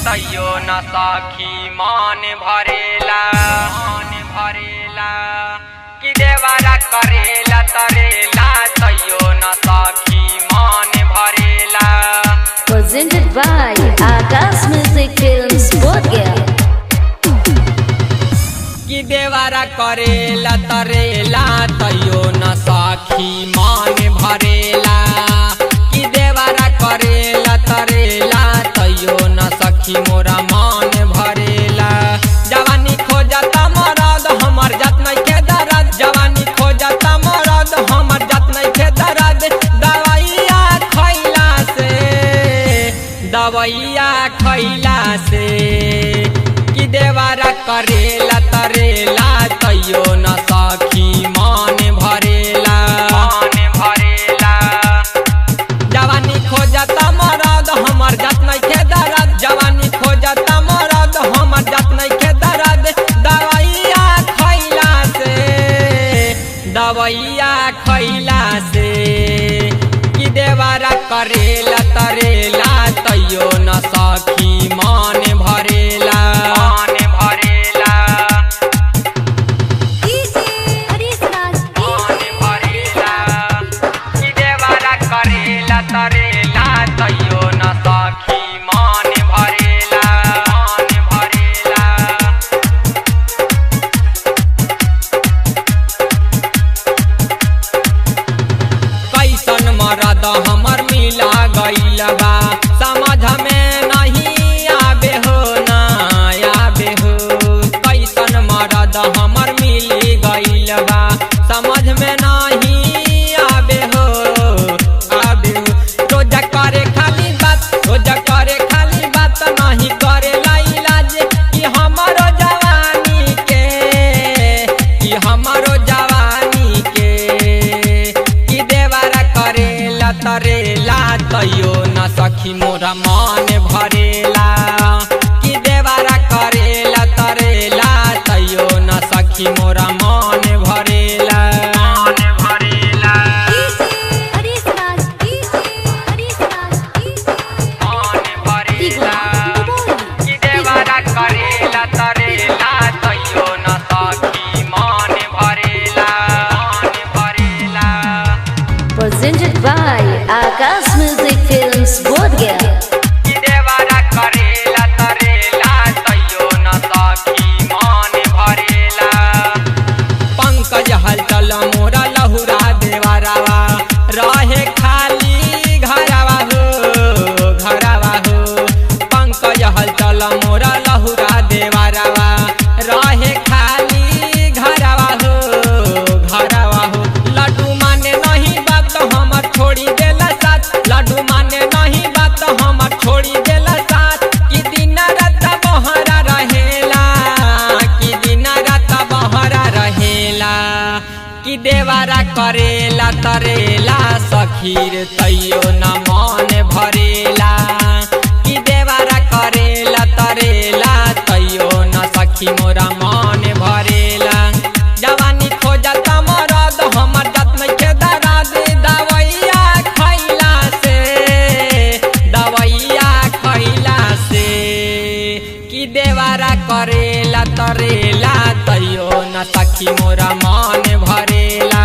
तैयो न सखी मान भरेला कि देवरा करेला तरेला तैयो न सखी मान भरेला। Presented by Akash Music Films Bodhgaya। कि देवरा करेला तरेला तैयो न सखी मान भरेला कि देवरा करेला तरेला तैयो न सखी मोरा मान भरेला। जवानी खोजता मरद हमर जात नहीं के दर्द, जवानी खोजता मरद हमर जात नहीं के दर्द। दवाइया खैला से कि देवरा करेला तरेला तैयो न सखी मान भरेला। जवानी खोजता मरद हमर जात नहीं के दर्द, जवानी खोजता मरद हमर जात नहीं के दर्द। दवाइया खैला से कि देवरा करेला तरेला तैयो न सखी मान भरेला। कि देवरा करेला तरेला तैयो न सखी मान भरेला। कैसन मरद हमर मिला गइल बा समझ में नहीं आबे हो ना आबे हो। कैसन मरद हमर मिली गइल बा समझ में नहीं आबे हो। रोज करे खाली बात नहीं करे इलाज कि हमारो जवानी के कि देवरा करेला तरेला तैयो न सखी मोरा मान भरेला। कि देवरा करेला तरेला तैयो न सखी मोरा मान भरेला। कि देवरा करेला तरेला तैयो न सखी मान भरेला। Presented by Akash Music Films Bodhgaya। कि देवरा करेला तरेला तैयो न सखी मान भरेला। पंकज हलचल मोरा लहुरा देवरावा रहे खाली घरवा हो। पंकज हलचल मोरा लहुरा देवरावा रहे खाली घरवा हो। लड्डू माने नहीं बात हमर छोड़ी देला साथ, लड्डू माने नहीं बात हमर छोड़ी देला साथ। कि दिन रात बहरा रहेला कि देवरा करेला तरेला सखीर तैयो न मान भरेला। कि देवरा करेला तरेला तैयो न सखी मोरा मान भरेला। जवानी खोजता मरद हमर जात नहीं के दर्द। दवाइया खैला से कि देवरा करेला तरेला तैयो न सखी मोरा मान भरेला।